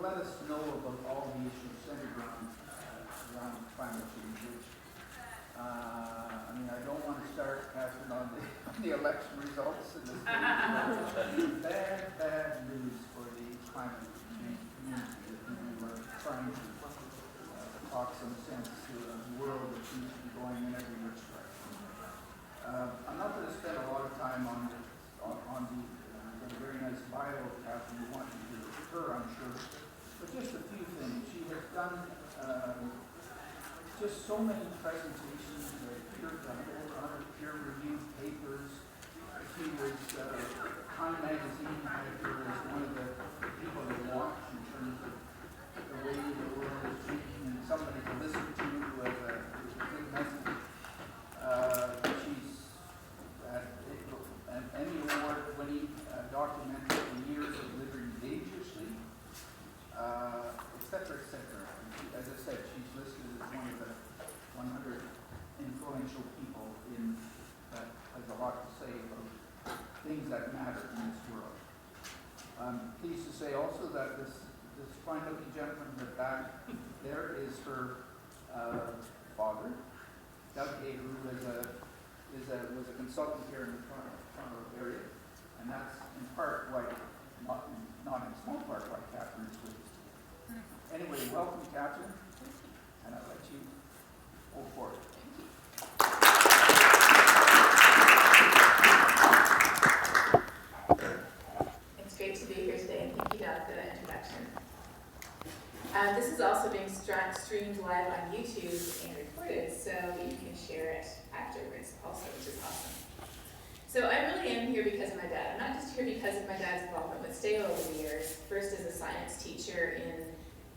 let us know about all the issues centered around climate change, which, I mean, I don't want to start passing on the election results in this case, but bad news for the climate change community. We were trying to talk some sense to a world that seems to be going in every which direction. I'm not going to spend a lot of time on the very nice bio of Catherine. You want to hear her, I'm sure. But just a few things. She has done just so many presentations, peer-reviewed papers. She was Time Magazine had her as one of the people to watch in terms of the way the world is changing and somebody to listen to who has a good message. She's an Emmy Award-winning documentary, The Years of Living Dangerously, et cetera. As I said, she's listed as one of the 100 influential people that has a lot to say about things that matter in this world. I'm pleased to say also that this fine-looking gentleman in the back there is her father, Doug Hay, who was a consultant here in the Toronto area, and that's in part why, not in small part, why Catherine is with us. Anyway, welcome, Catherine, and I'll let you go for it. It's great to be here today, and thank you, Doug, for that introduction. This is also being streamed live on YouTube and recorded, so you can share it afterwards also, which is awesome. So I really am here because of my dad. I'm not just here because of my dad's involvement with STAO over the years, first as a science teacher in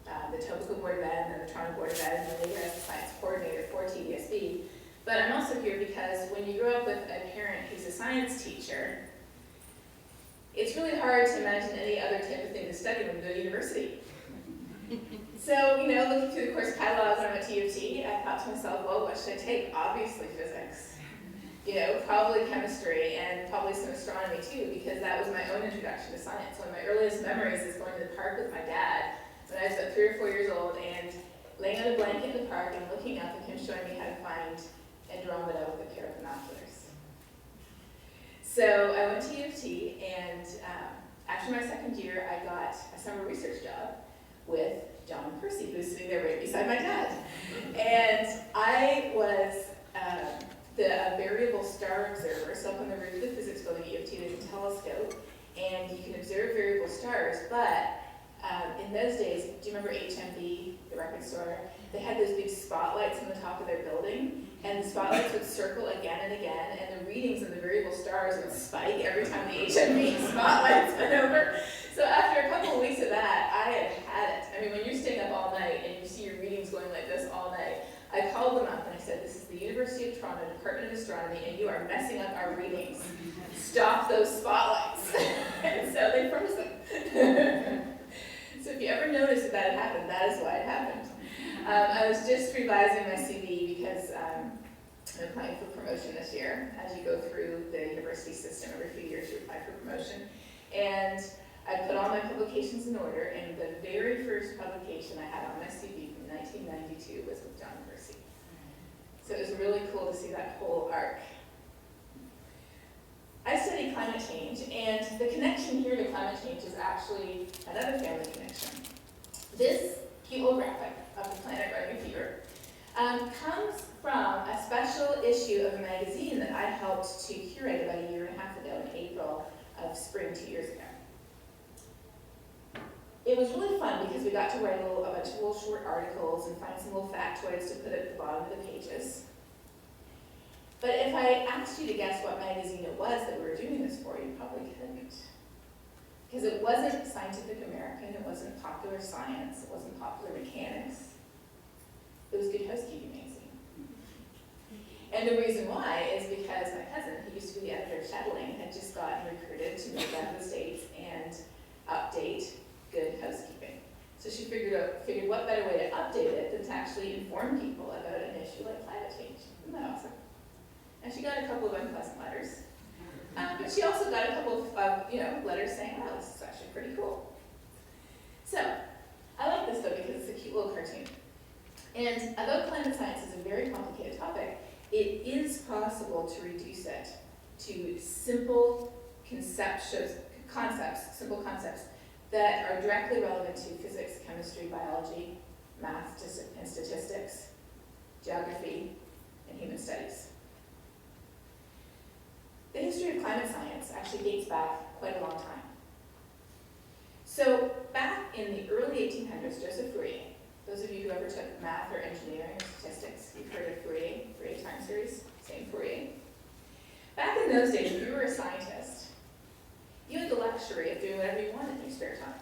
the Etobicoke Board of Ed and then the Toronto Board of Ed, and then later as a science coordinator for TDSB. But I'm also here because when you grow up with a parent who's a science teacher, it's really hard to imagine any other type of thing to study when you go to university. So, looking through the course catalogs when I'm at TFT, I thought to myself, well, what should I take? Obviously physics. Probably chemistry, and probably some astronomy too, because that was my own introduction to science. One of my earliest memories is going to the park with my dad when I was about 3 or 4 years old, and laying on a blanket in the park and looking up and him showing me how to find Andromeda with a pair of binoculars. So I went to U of T, and after my second year, I got a summer research job with John Percy, who's sitting there right beside my dad. And I was a variable star observer. So up on the roof of the physics building at U of T, there's a telescope, and you can observe variable stars. But in those days, do you remember HMV, the record store? They had those big spotlights on the top of their building, and the spotlights would circle again and again, and the readings of the variable stars would spike every time the HMV spotlights went over. So after a couple of weeks of that, I had it. I mean, when you're staying up all night and you see your readings going like this all night, I called them up and I said, this is the University of Toronto Department of Astronomy, and you are messing up our readings. Stop those spotlights. And so they froze them. So if you ever noticed that had happened, that is why it happened. I was just revising my CV because I'm applying for promotion this year. As you go through the university system, every few years you apply for promotion. And I put all my publications in order, and the very first publication I had on my CV from 1992 was with John Percy. So it was really cool to see that whole arc. I study climate change, and the connection here to climate change is actually another family connection. This cute little graphic of the planet running a fever comes from a special issue of a magazine that I helped to curate about 1.5 years ago in April of spring 2 years ago. It was really fun because we got to write a bunch of little short articles and find some little factoids to put at the bottom of the pages. But if I asked you to guess what magazine it was that we were doing this for, you probably couldn't. Because it wasn't Scientific American, it wasn't Popular Science, it wasn't Popular Mechanics. It was Good Housekeeping magazine. And the reason why is because my cousin, who used to be the editor of Chatelaine, had just gotten recruited to move down to the States and update Good Housekeeping. So she figured what better way to update it than to actually inform people about an issue like climate change. Isn't that awesome? And she got a couple of unpleasant letters. But she also got a couple of letters saying, wow, this is actually pretty cool. So And although climate science is a very complicated topic, it is possible to reduce it to simple simple concepts that are directly relevant to physics, chemistry, biology, math, and statistics, geography, and human studies. The history of climate science actually dates back quite a long time. So back in the early 1800s, Joseph Fourier, those of you who ever took math or engineering or statistics, you've heard of Fourier time series, same Fourier. Back in those days, if you were a scientist, you had the luxury of doing whatever you wanted in your spare time.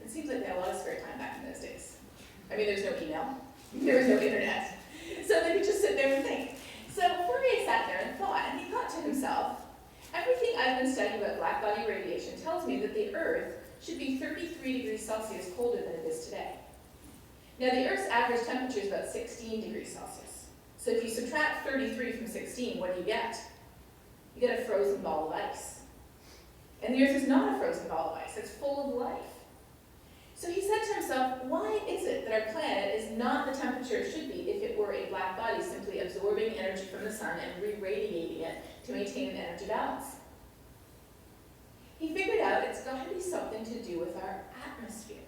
It seems like they had a lot of spare time back in those days. I mean, there's no email, there was no internet, so they could just sit there and think. So Fourier sat there and thought, and he thought to himself, everything I've been studying about black body radiation tells me that the Earth should be 33 degrees Celsius colder than it is today. Now, the Earth's average temperature is about 16 degrees Celsius. So if you subtract 33 from 16, what do you get? You get a frozen ball of ice. And the Earth is not a frozen ball of ice, it's full of life. So he said to himself, why is it that our planet is not the temperature it should be if it were a black body simply absorbing energy from the sun and re-radiating it to maintain an energy balance? He figured out it's got to be something to do with our atmosphere.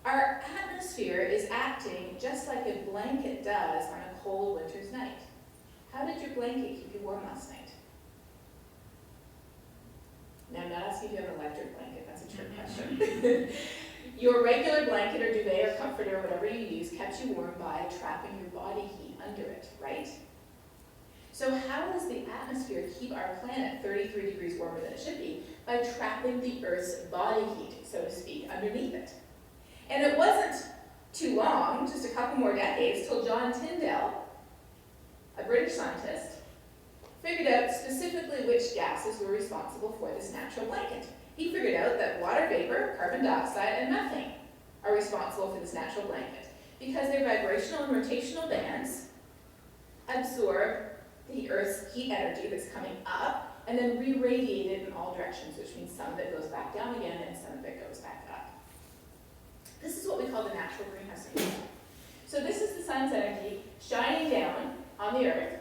Our atmosphere is acting just like a blanket does on a cold winter's night. How did your blanket keep you warm last night? Now, I'm not asking if you have an electric blanket, that's a trick question. Your regular blanket or duvet or comforter or whatever you use kept you warm by trapping your body heat under it, right? So how does the atmosphere keep our planet 33 degrees warmer than it should be? By trapping the Earth's body heat, so to speak, underneath it. And it wasn't too long, just a couple more decades, till John Tyndall, a British scientist, figured out specifically which gases were responsible for this natural blanket. He figured out that water vapor, carbon dioxide, and methane are responsible for this natural blanket because their vibrational and rotational bands absorb the Earth's heat energy that's coming up and then re-radiate it in all directions, which means some of it goes back down again and some of it goes back up. This is what we call the natural greenhouse effect. So this is the sun's energy shining down on the Earth.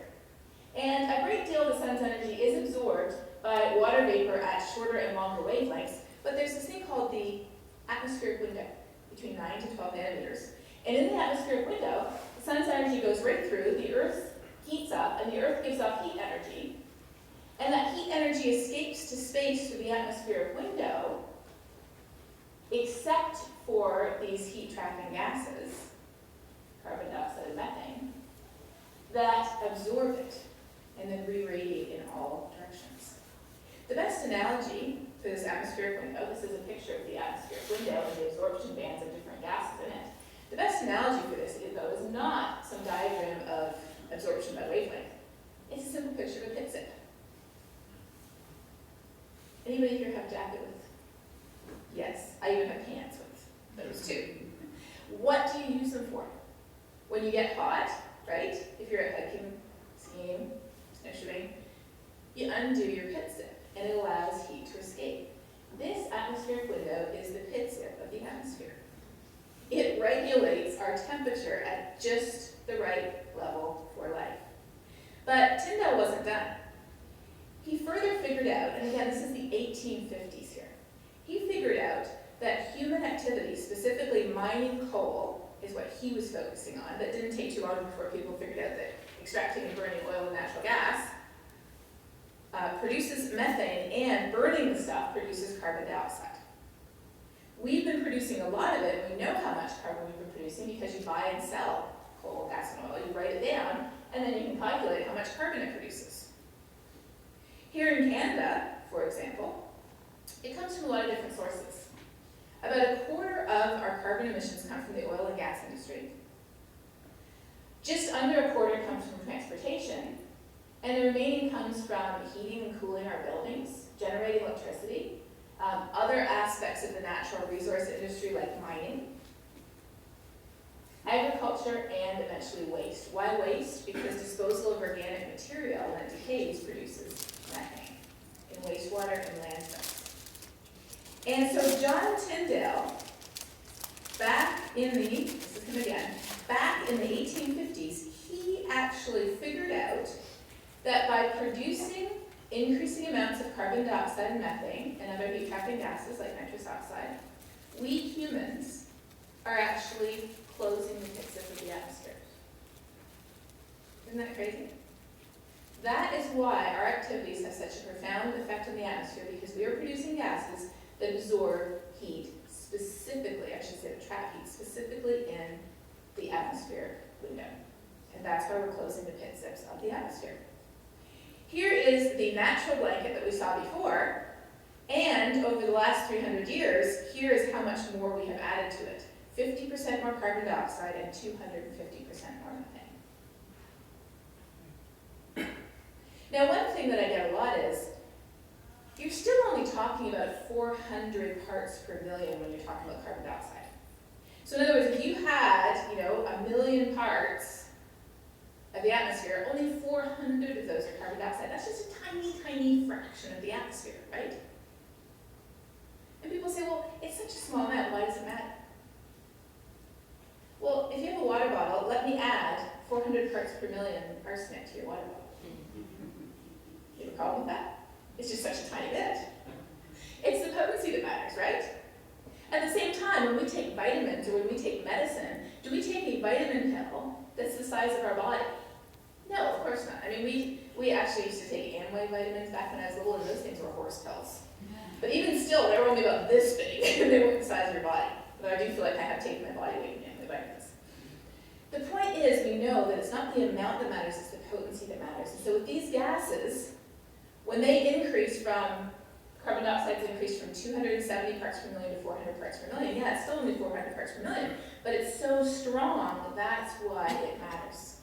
And a great deal of the sun's energy is absorbed by water vapor at shorter and longer wavelengths, but there's this thing called the atmospheric window, between 9 to 12 nanometers. And in the atmospheric window, the sun's energy goes right through, the Earth heats up, and the Earth gives off heat energy. And that heat energy escapes to space through the atmospheric window, except for these heat-trapping gases, carbon dioxide and methane, that absorb it and then re-radiate in all directions. The best analogy for this atmospheric window, this is a picture of the atmospheric window and the absorption bands of different gases in it. The best analogy for this, though, is not some diagram of absorption by wavelength. It's a simple picture of a pit zip. Anybody here have a jacket with? Yes, I even have pants with those too. What do you use them for? When you get hot, right? If you're hiking, skiing, snowshoeing, you undo your pit zip and it allows heat to escape. This atmospheric window is the pit zip of the atmosphere. It regulates our temperature at just the right level for life. But Tyndall wasn't done. He further figured out, and again, this is the 1850s here, he figured out that human activity, specifically mining coal, is what he was focusing on. That didn't take too long before people figured out that extracting and burning oil and natural gas produces methane, and burning the stuff produces carbon dioxide. We've been producing a lot of it, and we know how much carbon we've been producing because you buy and sell coal, gas, and oil. You write it down, and then you can calculate how much carbon it produces. Here in Canada, for example, it comes from a lot of different sources. About a quarter of our carbon emissions come from the oil and gas industry. Just under a quarter comes from transportation, and the remaining comes from heating and cooling our buildings, generating electricity, other aspects of the natural resource industry like mining, agriculture, and eventually waste. Why waste? Because disposal of organic material when it decays produces methane in wastewater and landfills. And so John Tyndall, back in the, this is him again, back in the 1850s, he actually figured out that by producing increasing amounts of carbon dioxide and methane and other heat-trapping gases like nitrous oxide, we humans are actually closing the pit zip of the atmosphere. Isn't that crazy? That is why our activities have such a profound effect on the atmosphere, because we are producing gases that absorb heat specifically, I should say trap heat specifically in the atmospheric window. And that's why we're closing the pit zips of the atmosphere. Here is the natural blanket that we saw before, and over the last 300 years, here is how much more we have added to it. 50% more carbon dioxide and 250% more methane. Now, one thing that I get a lot is, you're still only talking about 400 parts per million when you're talking about carbon dioxide. So in other words, if you had, 1 million parts of the atmosphere, only 400 of those are carbon dioxide. That's just a tiny, tiny fraction of the atmosphere, right? And people say, well, it's such a small amount, why does it matter? Well, if you have a water bottle, let me add 400 parts per million arsenic to your water bottle. You have a problem with that? It's just such a tiny bit. It's the potency that matters, right? At the same time, when we take vitamins or when we take medicine, do we take a vitamin pill that's the size of our body? No, of course not. I mean, we actually used to take Amway vitamins back when I was little, and those things were horse pills. But even still, they were only about this big, and they weren't the size of your body. But I do feel like I have taken my body weight in Amway vitamins. The point is, we know that it's not the amount that matters, it's the potency that matters. And so with these gases, when they increase from, carbon dioxide's increased from 270 parts per million to 400 parts per million, yeah, it's still only 400 parts per million, but it's so strong, that's why it matters.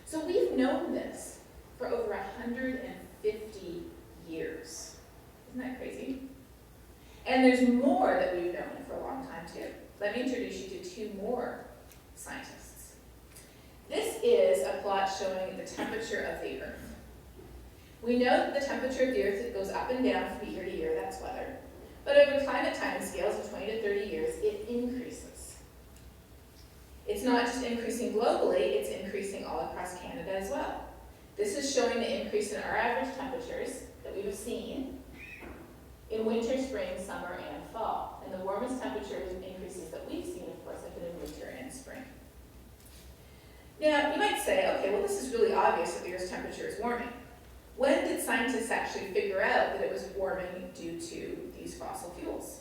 So we've known this for over 150 years. Isn't that crazy? And there's more that we've known for a long time too. Let me introduce you to two more scientists. This is a plot showing the temperature of the Earth. We know that the temperature of the Earth, it goes up and down from year to year, that's weather. But over climate time scales of 20 to 30 years, it increases. It's not just increasing globally, it's increasing all across Canada as well. This is showing the increase in our average temperatures that we've seen in winter, spring, summer, and fall. And the warmest temperature increases that we've seen, of course, have been in winter and spring. Now, you might say, okay, well, this is really obvious that the Earth's temperature is warming. When did scientists actually figure out that it was warming due to these fossil fuels?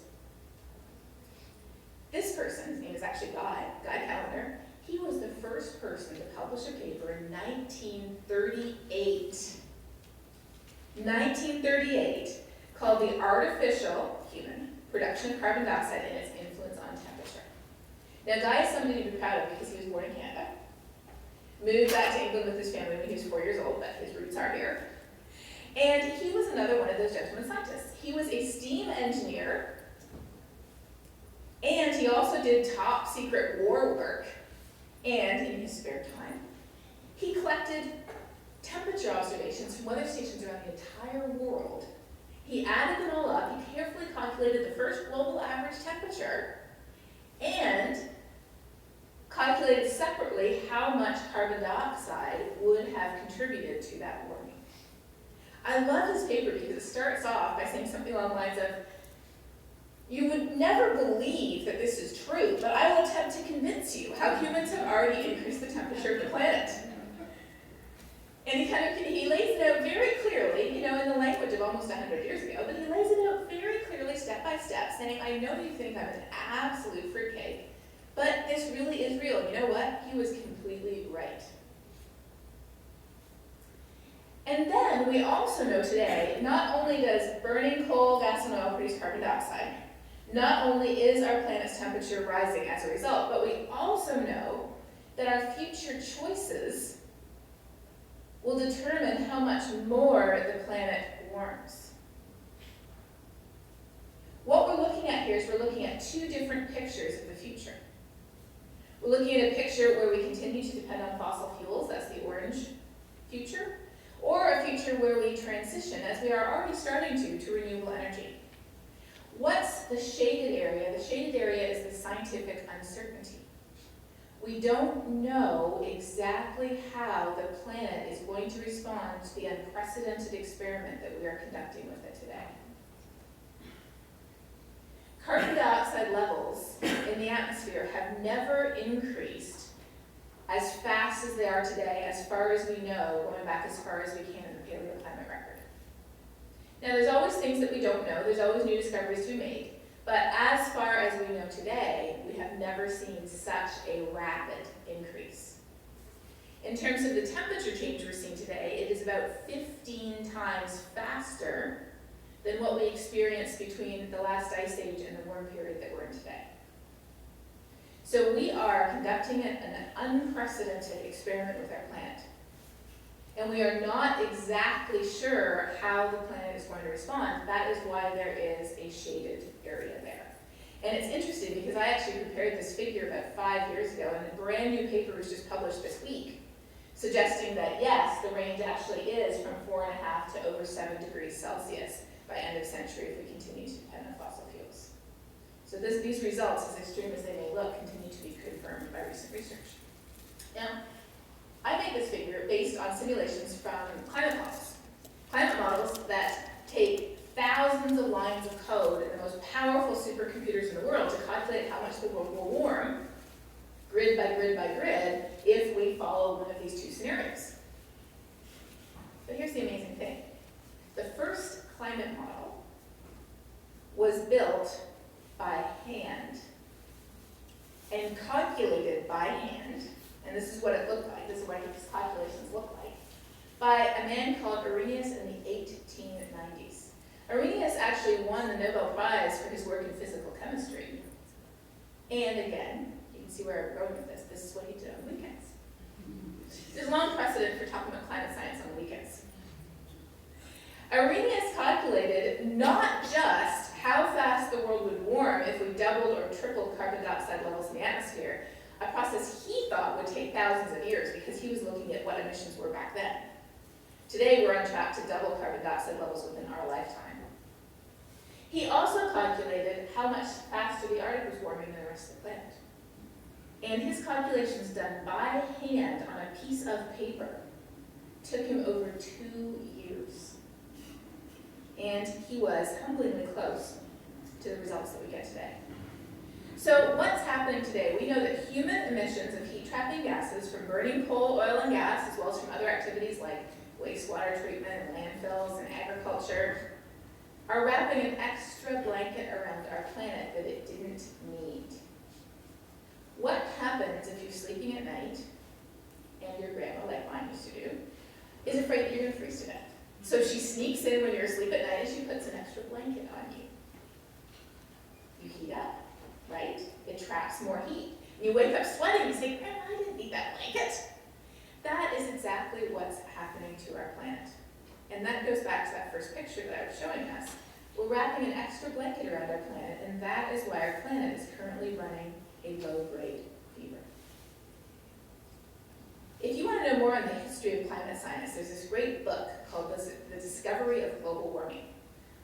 This person, his name is actually Guy Callender. He was the first person to publish a paper in 1938. 1938, called The Artificial Human Production of Carbon Dioxide and Its Influence on Temperature. Now, Guy is somebody to be proud of because he was born in Canada. Moved back to England with his family when he was 4 years old, but his roots are here. And he was another one of those gentlemen scientists. He was a steam engineer, and he also did top secret war work. And in his spare time, he collected temperature observations from weather stations around the entire world. He added them all up, he carefully calculated the first global average temperature, and calculated separately how much carbon dioxide would have contributed to that warming. I love his paper because it starts off by saying something along the lines of, you would never believe that this is true, but I will attempt to convince you how humans have already increased the temperature of the planet. And he lays it out very clearly, in the language of almost 100 years ago, but he lays it out very clearly, step by step, saying, I know you think I'm an absolute fruitcake, but this really is real. And you know what? He was completely right. And then we also know today, not only does burning coal, gas, and oil produce carbon dioxide, not only is our planet's temperature rising as a result, but we also know that our future choices will determine how much more the planet warms. What we're looking at here is we're looking at two different pictures of the future. We're looking at a picture where we continue to depend on fossil fuels, that's the orange future, or a future where we transition, as we are already starting to renewable energy. What's the shaded area? The shaded area is the scientific uncertainty. We don't know exactly how the planet is going to respond to the unprecedented experiment that we are conducting with it today. Carbon dioxide levels in the atmosphere have never increased as fast as they are today, as far as we know, going back as far as we can in the paleoclimate record. Now, there's always things that we don't know. There's always new discoveries to be made. But as far as we know today, we have never seen such a rapid increase. In terms of the temperature change we're seeing today, it is about 15 times faster than what we experienced between the last ice age and the warm period that we're in today. So we are conducting an unprecedented experiment with our planet. And we are not exactly sure how the planet is going to respond. That is why there is a shaded area there. And it's interesting because I actually prepared this figure about 5 years ago, and a brand new paper was just published this week, suggesting that yes, the range actually is from 4.5 to over 7 degrees Celsius by end of century if we continue to depend on fossil fuels. So these results, as extreme as they may look, continue to be confirmed by recent research. Now, I made this figure based on simulations from climate models. Climate models that take thousands of lines of code and the most powerful supercomputers in the world to calculate how much the world will warm, grid by grid by grid, if we follow one of these two scenarios. But here's the amazing thing. The first climate model was built by hand and calculated by hand, and this is what it looked like, this is what his calculations look like, by a man called Arrhenius in the 1890s. Arrhenius actually won the Nobel Prize for his work in physical chemistry. And again, you can see where I'm going with this. This is what he did on weekends. There's a long precedent for talking about climate science on the weekends. Arrhenius calculated not just how fast the world would warm if we doubled or tripled carbon dioxide levels in the atmosphere, a process he thought would take thousands of years because he was looking at what emissions were back then. Today, we're on track to double carbon dioxide levels within our lifetime. He also calculated how much faster the Arctic was warming than the rest of the planet. And his calculations done by hand on a piece of paper took him over 2 years. And he was humblingly close to the results that we get today. So what's happening today? We know that human emissions of heat-trapping gases from burning coal, oil, and gas, as well as from other activities like wastewater treatment and landfills and agriculture, are wrapping an extra blanket around our planet that it didn't need. What happens if you're sleeping at night, and your grandma, like mine used to do, is afraid that you're going to freeze to death? So she sneaks in when you're asleep at night and she puts an extra blanket on you. You heat up, right? It traps more heat. And you wake up sweating and you say, Grandma, I didn't need that blanket. That is exactly what's happening to our planet. And that goes back to that first picture that I was showing us. We're wrapping an extra blanket around our planet, and that is why our planet is currently running a low-grade fever. If you want to know more on the history of climate science, there's this great book called The Discovery of Global Warming.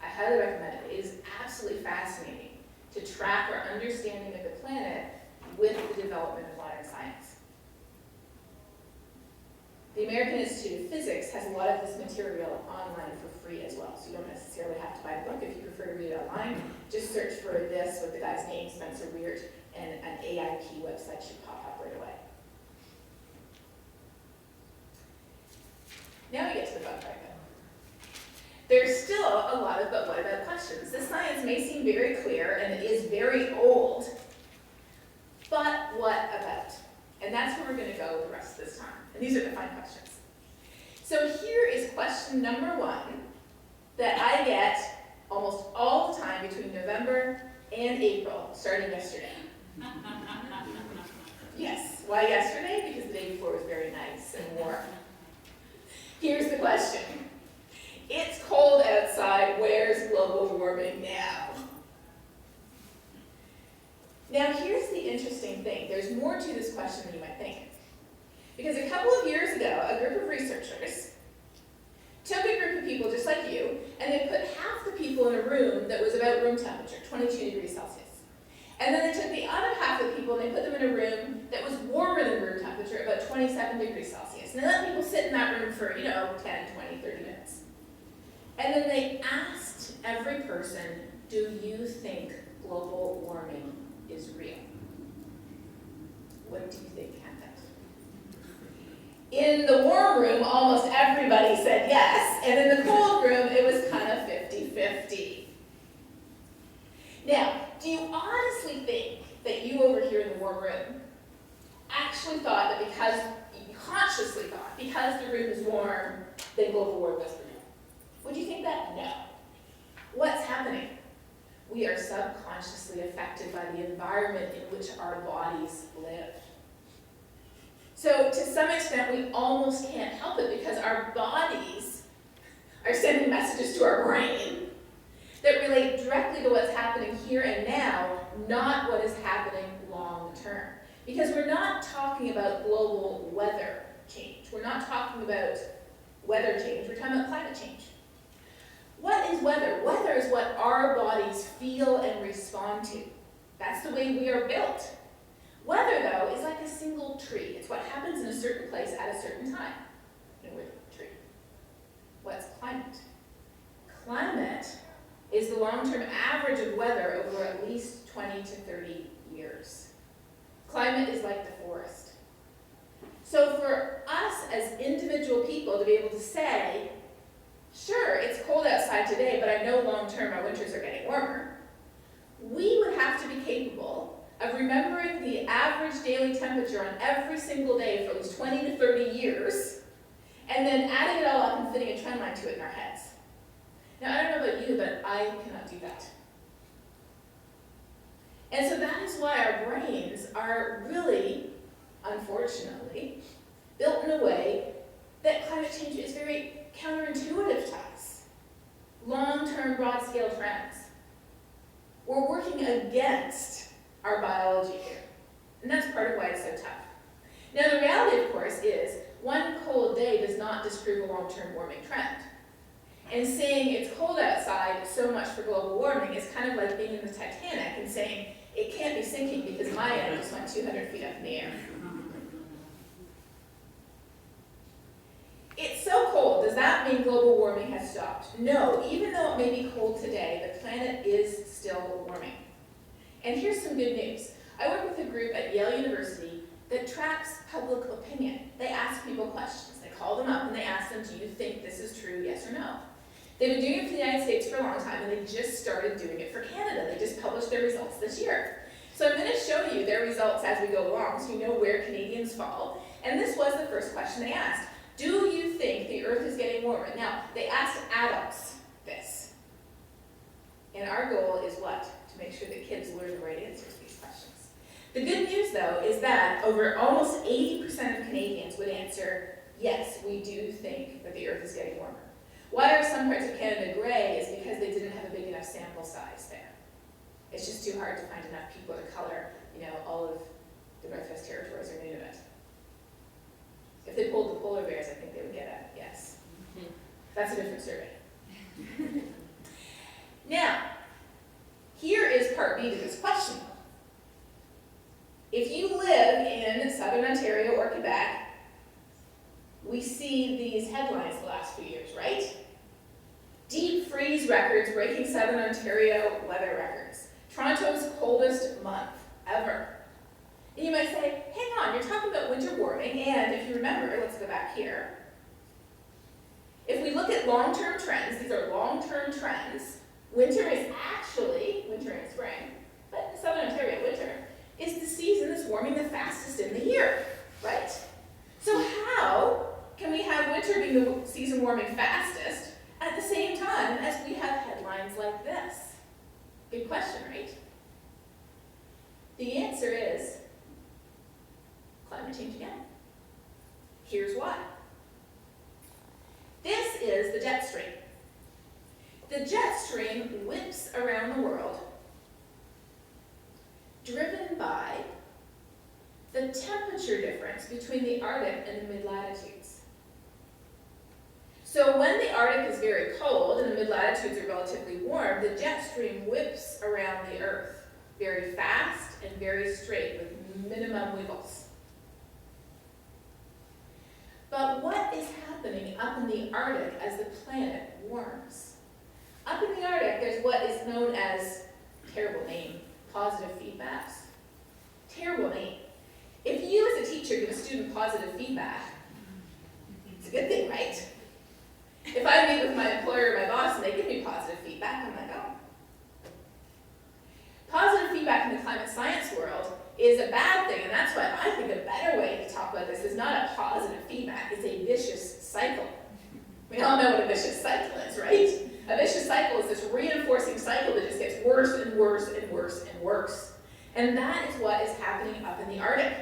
I highly recommend it. It is absolutely fascinating to track our understanding of the planet with the development of modern science. The American Institute of Physics has a lot of this material online for free as well, so you don't necessarily have to buy the book. If you prefer to read it online, just search for this with the guy's name, Spencer Weir, and an AIP website should pop up right away. Now we get to the fun part, though. There's still a lot of but what about questions. This science may seem very clear, and it is very old, but what about? And that's where we're going to go the rest of this time. And these are the fun questions. So here is question number 1 that I get almost all the time between November and April, starting yesterday. Yes, why yesterday? Because the day before was very nice and warm. Here's the question. It's cold outside. Where's global warming now? Now, here's the interesting thing. There's more to this question than you might think. Because a couple of years ago, a group of researchers took a group of people just like you, and they put half the people in a room that was about room temperature, 22 degrees Celsius. And then they took the other half of the people and they put them in a room that was warmer than room temperature, about 27 degrees Celsius. And they let people sit in that room for, 10, 20, 30 minutes. And then they asked every person, do you think global warming is real? What do you think happened? In the warm room, almost everybody said yes. And in the cold room, it was kind of 50-50. Now, do you honestly think that you over here in the warm room actually thought that consciously thought, because the room is warm, then global warming was real? Would you think that? No. What's happening? We are subconsciously affected by the environment in which our bodies live. So to some extent, we almost can't help it because our bodies are sending messages to our brain that relate directly to what's happening here and now, not what is happening long term. Because we're not talking about global weather change. We're not talking about weather change. We're talking about climate change. What is weather? Weather is what our bodies feel and respond to. That's the way we are built. Weather, though, is like a single tree. It's what happens in a certain place at a certain time. In a tree. What's climate? Climate is the long-term average of weather over at least 20 to 30 years. Climate is like the forest. So for us as individual people to be able to say, sure, it's cold outside today, but I know long-term our winters are getting warmer, we would have to be capable of remembering the average daily temperature on every single day for at least 20 to 30 years, and then adding it all up and fitting a trend line to it in our heads. Now, I don't know about you, but I cannot do that. And so that is why our brains are really, unfortunately, built in a way that climate change is very counterintuitive to us. Long-term, broad-scale trends. We're working against our biology here. And that's part of why it's so tough. Now, the reality, of course, is one cold day does not disprove a long-term warming trend. And saying it's cold outside, so much for global warming, is kind of like being in the Titanic and saying it can't be sinking because my end just went 200 feet up in the air. It's so cold. Does that mean global warming has stopped? No. Even though it may be cold today, the planet is still warming. And here's some good news. I work with a group at Yale University that tracks public opinion. They ask people questions. They call them up and they ask them, do you think this is true, yes or no? They've been doing it for the United States for a long time, and they just started doing it for Canada. They just published their results this year. So I'm going to show you their results as we go along so you know where Canadians fall. And this was the first question they asked. Do you think the Earth is getting warmer? Now, they asked adults this. And our goal is what? To make sure that kids learn the right answers to these questions. The good news, though, is that over almost 80% of Canadians would answer, yes, we do think that the Earth is getting warmer. Why are some parts of Canada gray is because they didn't have a big enough sample size there. It's just too hard to find enough people to color, all of the Northwest Territories or Nunavut. If they pulled the polar bears, I think they would get a yes. That's a different survey. Now, here is part B to this question. If you live in southern Ontario or Quebec, we see these headlines the last few years, right? Deep freeze records breaking southern Ontario weather records. Toronto's coldest month ever. And you might say, hang on, you're talking about winter warming, and if you remember, let's go back here. If we look at long-term trends, these are long-term trends, winter and spring, but in southern Ontario, winter is the season that's warming the fastest in the year, right? So how can we have winter being the season warming fastest at the same time as we have headlines like this? Good question, right? The answer is climate change again. Here's why. This is the jet stream. The jet stream whips around the world, driven by the temperature difference between the Arctic and the mid-latitudes. So when the Arctic is very cold and the mid-latitudes are relatively warm, the jet stream whips around the Earth. very fast and very straight with minimum wiggles. But what is happening up in the Arctic as the planet warms? Up in the Arctic, there's what is known as, terrible name, positive feedbacks. Terrible name. If you as a teacher give a student positive feedback, it's a good thing, right? If I meet with my employer or my boss and they give me positive feedback, I'm like, oh. Positive feedback in the climate science world is a bad thing, and that's why I think a better way to talk about this is not a positive feedback, it's a vicious cycle. We all know what a vicious cycle is, right? A vicious cycle is this reinforcing cycle that just gets worse and worse and worse and worse. And that is what is happening up in the Arctic.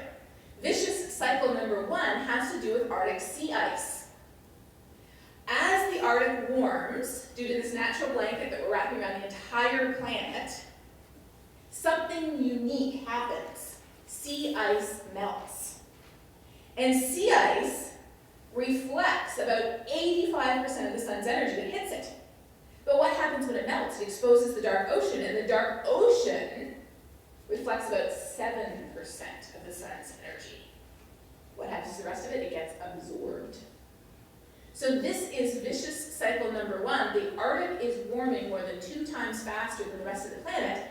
Vicious cycle number 1 has to do with Arctic sea ice. As the Arctic warms, due to this natural blanket that we're wrapping around the entire planet, something unique happens. Sea ice melts. And sea ice reflects about 85% of the sun's energy that hits it. But what happens when it melts? It exposes the dark ocean, and the dark ocean reflects about 7% of the sun's energy. What happens to the rest of it? It gets absorbed. So this is vicious cycle number 1. The Arctic is warming more than 2 times faster than the rest of the planet,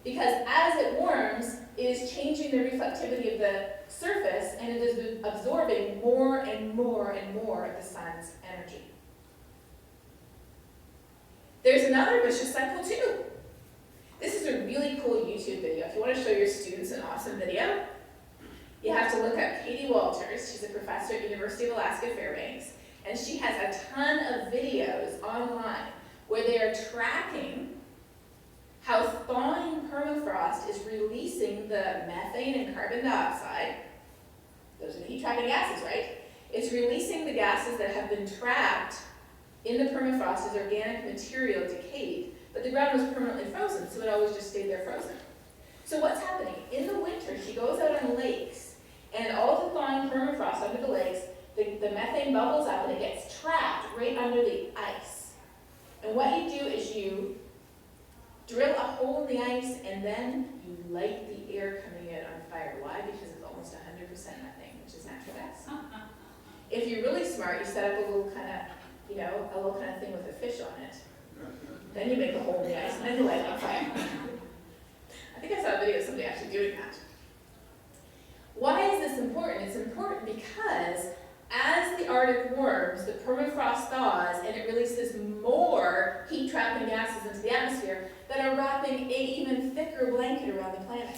because as it warms, it is changing the reflectivity of the surface, and it is absorbing more and more and more of the sun's energy. There's another vicious cycle too. This is a really cool YouTube video. If you want to show your students an awesome video, you have to look up Katie Walters. She's a professor at University of Alaska Fairbanks, and she has a ton of videos online where they are tracking how thawing permafrost is releasing the methane and carbon dioxide. Those are the heat-trapping gases, right? It's releasing the gases that have been trapped in the permafrost as organic material decayed, but the ground was permanently frozen, so it always just stayed there frozen. So what's happening? In the winter, she goes out on lakes, and all the thawing permafrost under the lakes, the methane bubbles out and it gets trapped right under the ice. And what you do is you drill a hole in the ice, and then you light the air coming out on fire. Why? Because it's almost 100% methane, which is natural gas. If you're really smart, you set up a little kind of, a little kind of thing with a fish on it. Then you make a hole in the ice, and then you light it on fire. I think I saw a video of somebody actually doing that. Why is this important? It's important because as the Arctic warms, the permafrost thaws, and it releases more heat-trapping gases into the atmosphere that are wrapping an even thicker blanket around the planet.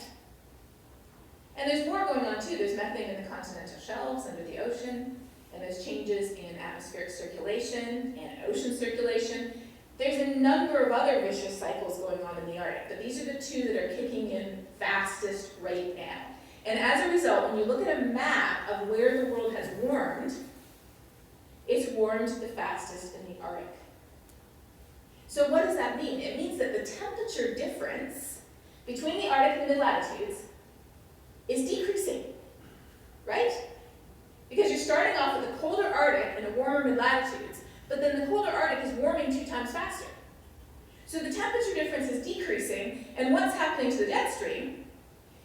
And there's more going on too. There's methane in the continental shelves under the ocean, and there's changes in atmospheric circulation and ocean circulation. There's a number of other vicious cycles going on in the Arctic, but these are the 2 that are kicking in fastest right now. And as a result, when you look at a map of where the world has warmed, it's warmed the fastest in the Arctic. So what does that mean? It means that the temperature difference between the Arctic and mid-latitudes is decreasing, right? Because you're starting off with a colder Arctic and a warmer mid-latitudes, but then the colder Arctic is warming 2 times faster. So the temperature difference is decreasing, and what's happening to the jet stream?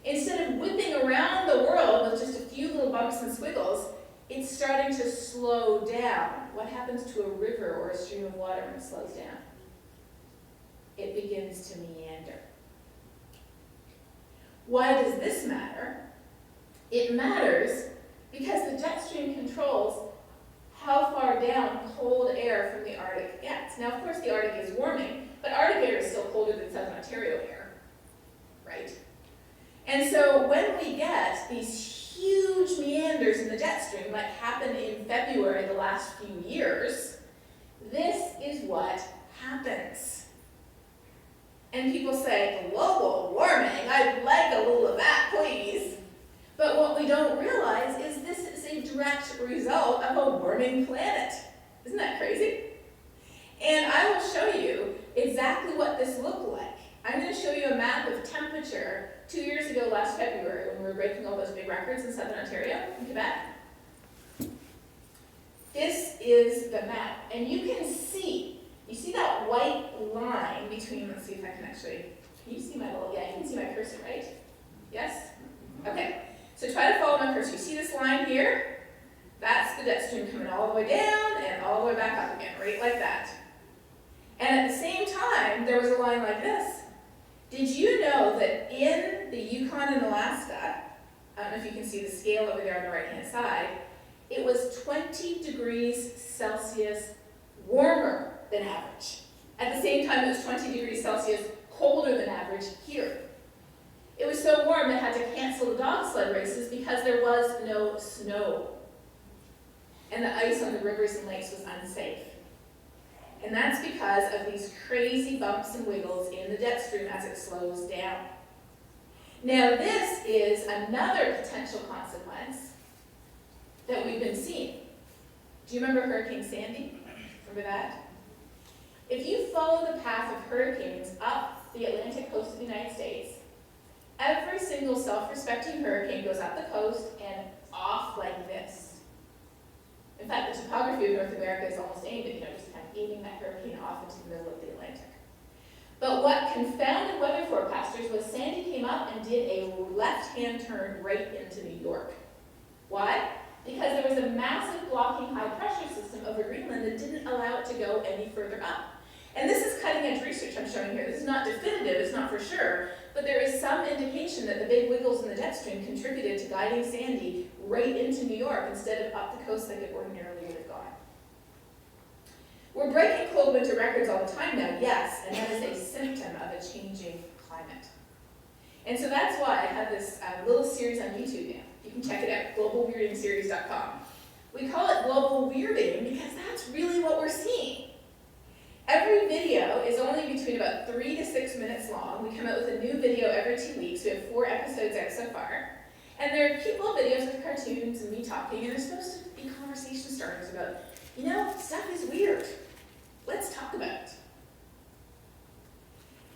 Instead of whipping around the world with just a few little bumps and squiggles, it's starting to slow down. What happens to a river or a stream of water when it slows down? It begins to meander. Why does this matter? It matters because the jet stream controls how far down cold air from the Arctic gets. Now, of course, the Arctic is warming, but Arctic air is still colder than Southern Ontario air, right? And so when we get these huge meanders in the jet stream, like happened in February the last few years, this is what happens. And people say, global warming, I'd like a little of that, please. But what we don't realize is this is a direct result of a warming planet. Isn't that crazy? And I will show you exactly what this looked like. I'm going to show you a map of temperature 2 years ago, last February, when we were breaking all those big records in Southern Ontario, in Quebec. This is the map, and you can see, you see that white line between, let's see if I can actually Can you see my little, yeah, you can see my cursor, right? Yes? Okay, so try to follow my cursor. You see this line here? That's the jet stream coming all the way down and all the way back up again, right like that. And at the same time, there was a line like this. Did you know that in the Yukon and Alaska, I don't know if you can see the scale over there on the right-hand side, it was 20 degrees Celsius warmer than average. At the same time, it was 20 degrees Celsius colder than average here. It was so warm they had to cancel the dog sled races because there was no snow. And the ice on the rivers and lakes was unsafe. And that's because of these crazy bumps and wiggles in the jet stream as it slows down. Now this is another potential consequence that we've been seeing. Do you remember Hurricane Sandy? Remember that? If you follow the path of hurricanes up the Atlantic coast of the United States, every single self-respecting hurricane goes up the coast and off like this. In fact, the topography of North America is almost aimed at, just kind of aiming that hurricane off into the middle of the Atlantic. But what confounded weather forecasters was Sandy came up and did a left-hand turn right into New York. Why? Because there was a massive blocking high-pressure system over Greenland that didn't allow it to go any further up. And this is cutting-edge research I'm showing here. This is not definitive, it's not for sure, but there is some indication that the big wiggles in the jet stream contributed to guiding Sandy right into New York instead of up the coast like it ordinarily would have gone. We're breaking cold winter records all the time now, yes, and that is a symptom of a changing climate. And so that's why I have this little series on YouTube now. You can check it out, globalweirdingseries.com. We call it global weirding because that's really what we're seeing. Every video is only between about 3 to 6 minutes long. We come out with a new video every 2 weeks. We have 4 episodes out so far. And they're cute little videos with cartoons and me talking, and they're supposed to be conversation starters about, stuff is weird. Let's talk about it.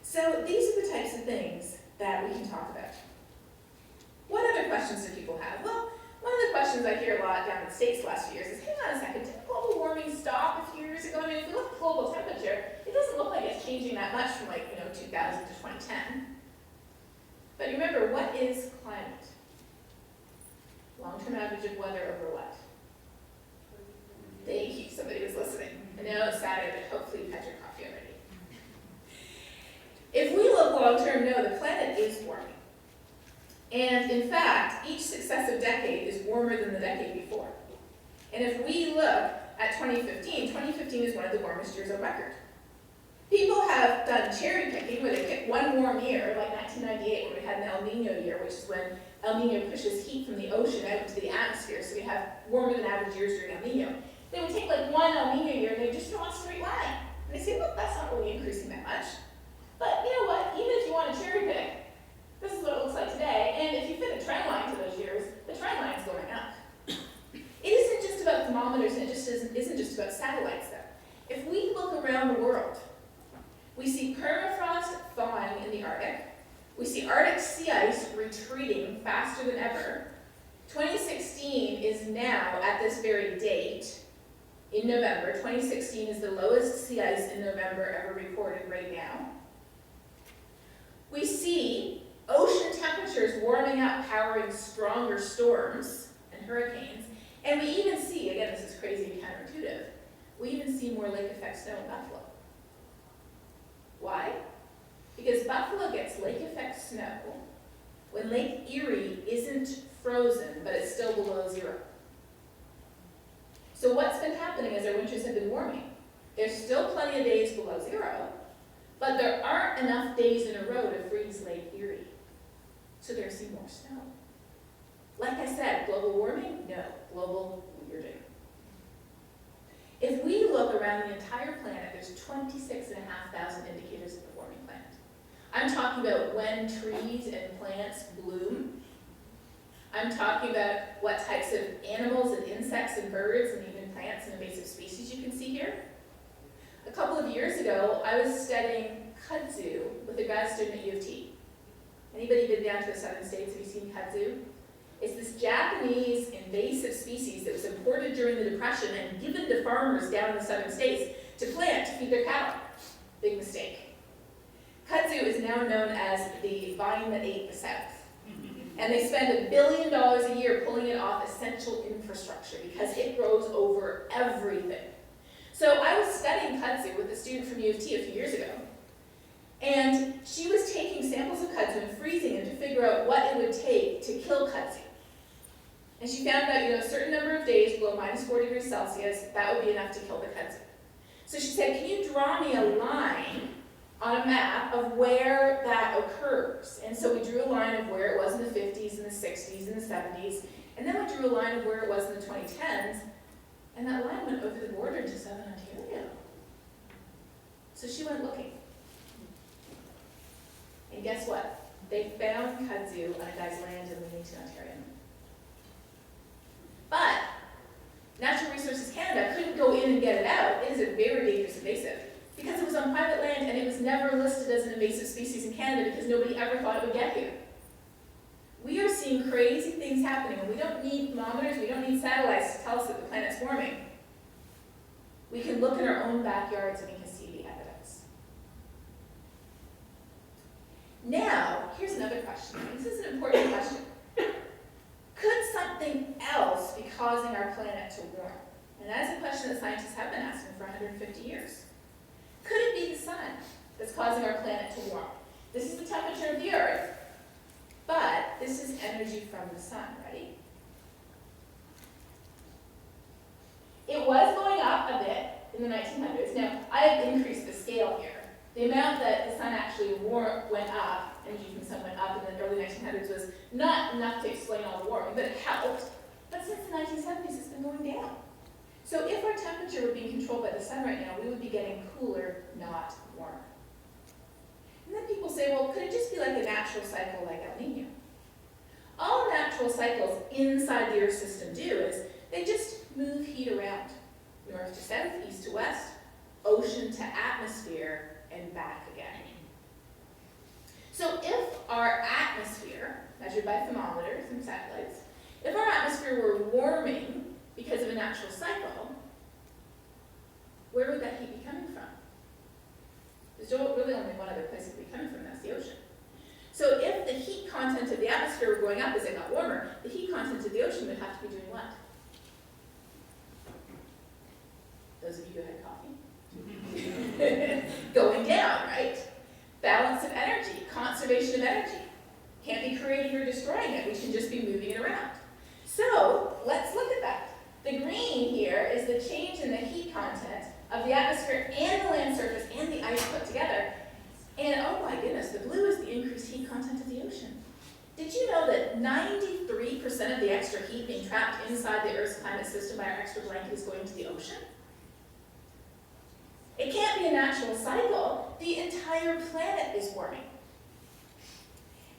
So these are the types of things that we can talk about. What other questions do people have? Well, one of the questions I hear a lot down in the States the last few years is, hang on a second, did global warming stop a few years ago? If you look at global temperature, it doesn't look like it's changing that much from 2000 to 2010. But remember, what is climate? Long-term average of weather over what? Thank you, somebody was listening. I know it's Saturday, but hopefully you've had your coffee already. If we look long-term, no, the planet is warming. And in fact, each successive decade is warmer than the decade before. And if we look at 2015 is one of the warmest years on record. People have done cherry picking where they pick one warm year, like 1998, where we had an El Nino year, which is when El Nino pushes heat from the ocean out into the atmosphere, so we have warmer than average years during El Nino. They would take one El Nino year and they just draw a straight line. And they say, look, that's not really increasing that much. But you know what, even if you want to cherry pick, this is what it looks like today, and if you fit a trend line to those years, the trend line is going up. It isn't just about thermometers, and it just isn't just about satellites, though. If we look around the world, we see permafrost thawing in the Arctic. We see Arctic sea ice retreating faster than ever. 2016 is now, at this very date, in November. 2016 is the lowest sea ice in November ever recorded right now. We see ocean temperatures warming up, powering stronger storms and hurricanes. And we even see, again, this is crazy and counterintuitive, we even see more lake effect snow in Buffalo. Why? Because Buffalo gets lake effect snow when Lake Erie isn't frozen, but it's still below zero. So what's been happening is our winters have been warming. There's still plenty of days below zero, but there aren't enough days in a row to freeze Lake Erie. So there's some more snow. Like I said, global warming? No, global weirding. If we look around the entire planet, there's 26,500 indicators of the warming planet. I'm talking about when trees and plants bloom. I'm talking about what types of animals and insects and birds and even plants and invasive species you can see here. A couple of years ago, I was studying kudzu with a grad student at U of T. Anybody been down to the southern states? Have you seen kudzu? It's this Japanese invasive species that was imported during the Depression and given to farmers down in the southern states to plant to feed their cattle. Big mistake. Kudzu is now known as the vine that ate the South. And they spend $1 billion a year pulling it off essential infrastructure because it grows over everything. So I was studying kudzu with a student from U of T a few years ago, and she was taking samples of kudzu and freezing them to figure out what it would take to kill kudzu. And she found out, a certain number of days below -4 degrees Celsius, that would be enough to kill the kudzu. So she said, can you draw me a line on a map of where that occurs? And so we drew a line of where it was in the 50s and the 60s and the 70s, and then we drew a line of where it was in the 2010s, and that line went over the border to southern Ontario. So she went looking. And guess what? They found kudzu on a guy's land in Leamington, Ontario. But Natural Resources Canada couldn't go in and get it out. It is a very dangerous invasive because it was on private land and it was never listed as an invasive species in Canada because nobody ever thought it would get here. We are seeing crazy things happening, and we don't need thermometers, we don't need satellites to tell us that the planet's warming. We can look in our own backyards and we can see the evidence. Now, here's another question. This is an important question. Could something else be causing our planet to warm? And that is a question that scientists have been asking for 150 years. Could it be the sun that's causing our planet to warm? This is the temperature of the Earth, but this is energy from the sun. Ready? It was going up a bit in the 1900s. Now, I have increased the scale here. The amount that the sun actually went up, energy from the sun went up in the early 1900s, was not enough to explain all the warming, but it helped. But since the 1970s, it's been going down. So if our temperature were being controlled by the sun right now, we would be getting cooler, not warmer. And then people say, well, could it just be like a natural cycle like El Nino? All natural cycles inside the Earth system do is they just move heat around, north to south, east to west, ocean to atmosphere, and back again. So if our atmosphere, measured by thermometers and satellites, if our atmosphere were warming because of a natural cycle, where would that heat be coming from? There's really only one other place it would be coming from, that's the ocean. So if the heat content of the atmosphere were going up as it got warmer, the heat content of the ocean would have to be doing what? Those of you who had coffee? Going down, right? Balance of energy, conservation of energy. Can't be creating or destroying it, we can just be moving it around. So let's look at that. The green here is the change in the heat content of the atmosphere and the land surface and the ice put together. And oh my goodness, the blue is the increased heat content of the ocean. Did you know that 93% of the extra heat being trapped inside the Earth's climate system by our extra blanket is going to the ocean? It can't be a natural cycle. The entire planet is warming.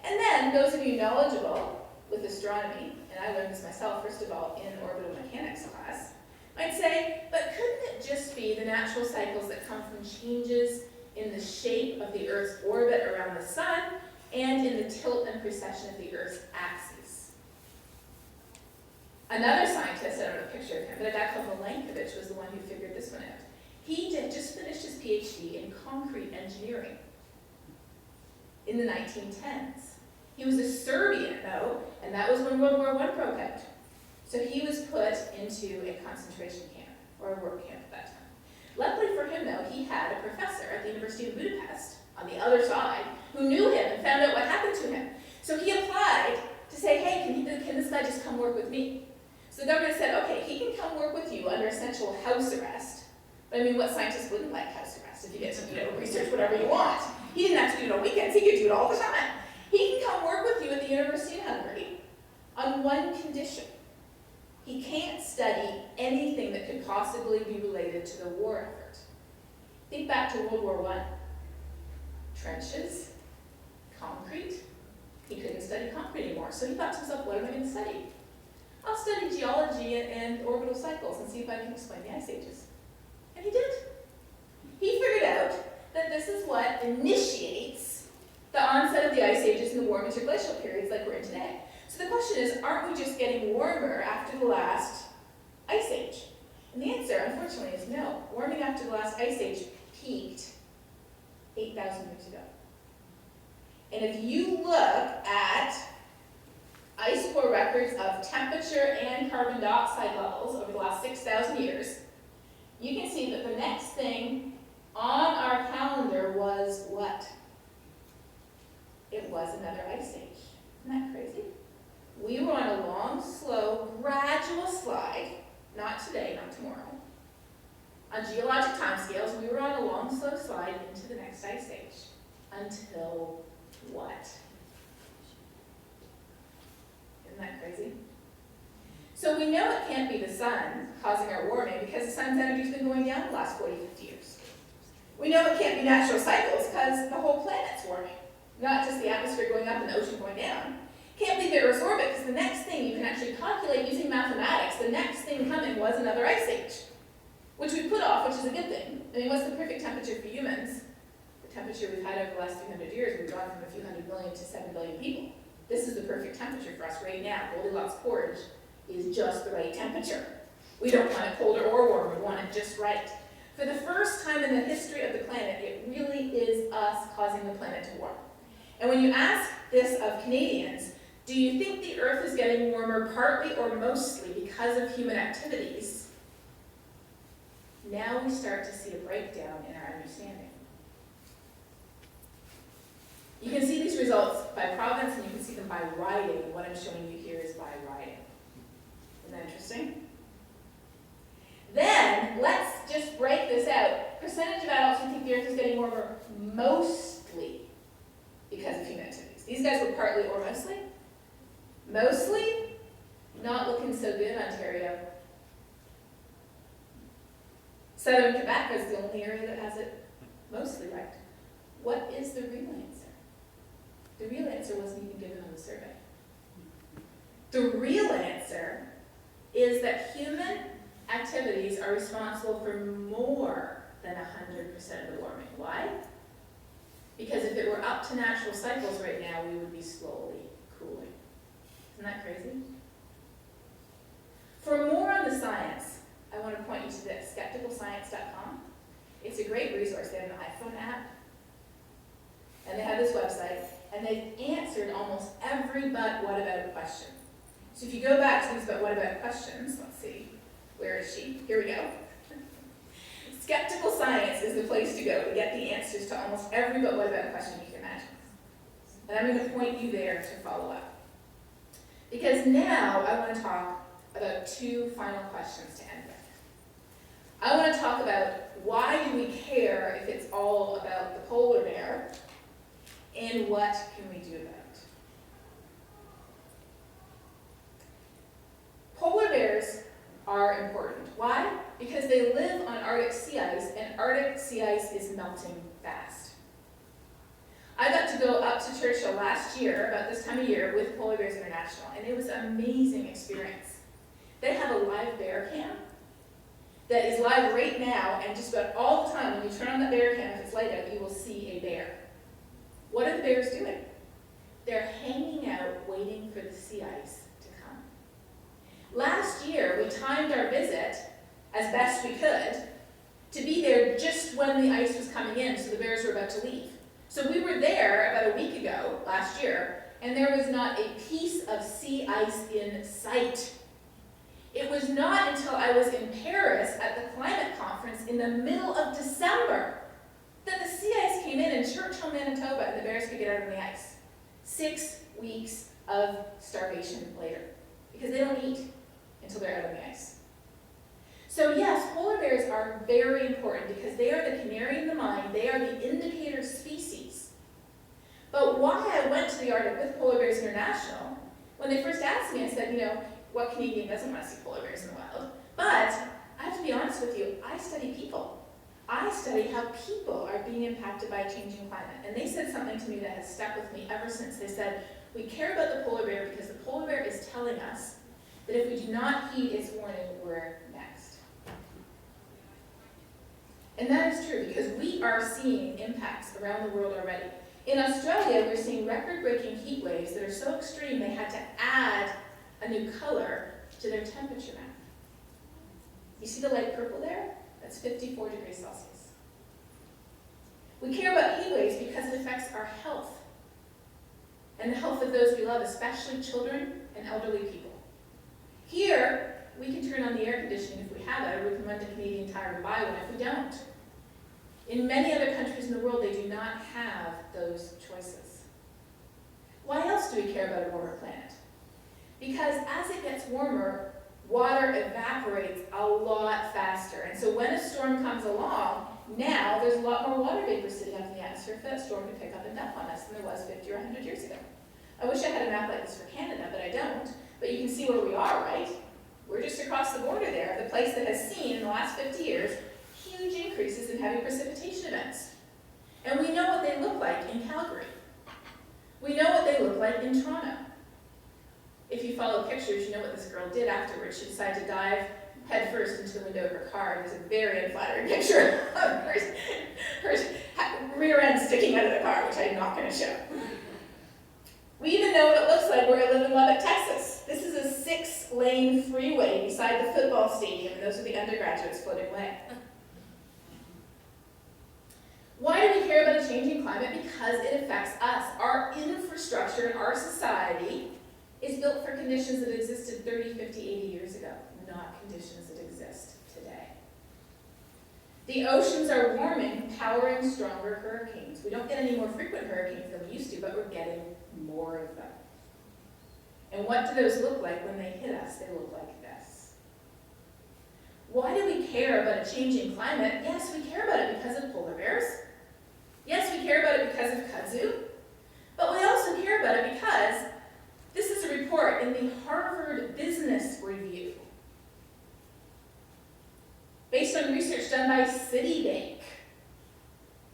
And then, those of you knowledgeable with astronomy, and I learned this myself, first of all, in orbital mechanics class, might say, but couldn't it just be the natural cycles that come from changes in the shape of the Earth's orbit around the sun and in the tilt and precession of the Earth's axis? Another scientist, I don't have a picture of him, but a guy called Milankovitch was the one who figured this one out. He just finished his PhD in concrete engineering in the 1910s. He was a Serbian, though, and that was when World War I broke out. So he was put into a concentration camp, or a work camp at that time. Luckily for him, though, he had a professor at the University of Budapest, on the other side, who knew him and found out what happened to him. So he applied to say, hey, can this guy just come work with me? So the government said, okay, he can come work with you under essential house arrest. But I mean, what scientist wouldn't like house arrest if you get to research whatever you want? He didn't have to do it on weekends, he could do it all the time. He can come work with you at the University of Hungary on one condition. He can't study anything that could possibly be related to the war effort. Think back to World War I. Trenches, concrete. He couldn't study concrete anymore, so he thought to himself, what am I going to study? I'll study geology and orbital cycles and see if I can explain the ice ages. And he did. He figured out that this is what initiates the onset of the ice ages and the warm interglacial periods like we're in today. So the question is, aren't we just getting warmer after the last ice age? And the answer, unfortunately, is no. Warming after the last ice age peaked 8,000 years ago. And if you look at ice core records of temperature and carbon dioxide levels over the last 6,000 years, you can see that the next thing on our calendar was what? It was another ice age. Isn't that crazy? We were on a long, slow, gradual slide, not today, not tomorrow. On geologic timescales, we were on a long, slow slide into the next ice age. Until what? Isn't that crazy? So we know it can't be the sun causing our warming because the sun's energy's been going down the last 40, 50 years. We know it can't be natural cycles because the whole planet's warming, not just the atmosphere going up and the ocean going down. Can't be the Earth's orbit because the next thing you can actually calculate using mathematics, the next thing coming was another ice age, which we put off, which is a good thing. I mean, what's the perfect temperature for humans? The temperature we've had over the last 300 years, we've gone from a few hundred million to 7 billion people. This is the perfect temperature for us right now. Goldilocks porridge is just the right temperature. We don't want it colder or warmer, we want it just right. For the first time in the history of the planet, it really is us causing the planet to warm. And when you ask this of Canadians, do you think the Earth is getting warmer partly or mostly because of human activities? Now we start to see a breakdown in our understanding. You can see these results by province and you can see them by riding. What I'm showing you here is by riding. Isn't that interesting? Then, let's just break this out. Percentage of adults who think the Earth is getting warmer mostly because of human activities. These guys were partly or mostly. Mostly, not looking so good, Ontario. Southern Quebec is the only area that has it mostly right. What is the real answer? The real answer wasn't even given on the survey. The real answer is that human activities are responsible for more than 100% of the warming. Why? Because if it were up to natural cycles right now, we would be slowly cooling. Isn't that crazy? For more on the science, I want to point you to this, skepticalscience.com. It's a great resource. They have an iPhone app, and they have this website, and they've answered almost every but what about question. So if you go back to these but what about questions, let's see, where is she? Here we go. Skeptical Science is the place to go to get the answers to almost every but what about question you can imagine. And I'm going to point you there to follow up. Because now I want to talk about two final questions to end with. I want to talk about why do we care if it's all about the polar bear, and what can we do about it? Polar bears are important. Why? Because they live on Arctic sea ice, and Arctic sea ice is melting fast. I got to go up to Churchill last year, about this time of year, with Polar Bears International, and it was an amazing experience. They have a live bear cam that is live right now, and just about all the time, when you turn on the bear cam, if it's light out, you will see a bear. What are the bears doing? They're hanging out, waiting for the sea ice to come. Last year, we timed our visit, as best we could, to be there just when the ice was coming in, so the bears were about to leave. So we were there about a week ago, last year, and there was not a piece of sea ice in sight. It was not until I was in Paris at the climate conference in the middle of December that the sea ice came in Churchill, Manitoba, and the bears could get out on the ice. 6 weeks of starvation later, because they don't eat until they're out on the ice. So yes, polar bears are very important because they are the canary in the mine. They are the indicator species. But why I went to the Arctic with Polar Bears International, when they first asked me, I said, you know, what Canadian doesn't want to see polar bears in the wild? But I have to be honest with you, I study people. I study how people are being impacted by a changing climate. And they said something to me that has stuck with me ever since. They said, we care about the polar bear because the polar bear is telling us that if we do not heed its warning, we're next. And that is true because we are seeing impacts around the world already. In Australia, we're seeing record-breaking heat waves that are so extreme they had to add a new color to their temperature map. You see the light purple there? That's 54 degrees Celsius. We care about heat waves because it affects our health. and the health of those we love, especially children and elderly people. Here, we can turn on the air conditioning if we have it, or we can run to Canadian Tire and buy one if we don't. In many other countries in the world, they do not have those choices. Why else do we care about a warmer planet? Because as it gets warmer, water evaporates a lot faster. And so when a storm comes along, now there's a lot more water vapor sitting up in the atmosphere for that storm to pick up and dump on us than there was 50 or 100 years ago. I wish I had a map like this for Canada, but I don't. But you can see where we are, right? We're just across the border there, the place that has seen in the last 50 years huge increases in heavy precipitation events. And we know what they look like in Calgary. We know what they look like in Toronto. If you follow pictures, you know what this girl did afterwards. She decided to dive headfirst into the window of her car. There's a very unflattering picture of her rear end sticking out of the car, which I'm not going to show. We even know what it looks like where I live in Lubbock, Texas. This is a 6-lane freeway beside the football stadium, and those are the undergraduates floating away. Why do we care about a changing climate? Because it affects us. Our infrastructure and our society is built for conditions that existed 30, 50, 80 years ago, not conditions that exist today. The oceans are warming, powering stronger hurricanes. We don't get any more frequent hurricanes than we used to, but we're getting more of them. And what do those look like when they hit us? They look like this. Why do we care about a changing climate? Yes, we care about it because of polar bears. Yes, we care about it because of kudzu. But we also care about it because this is a report in the Harvard Business Review based on research done by Citibank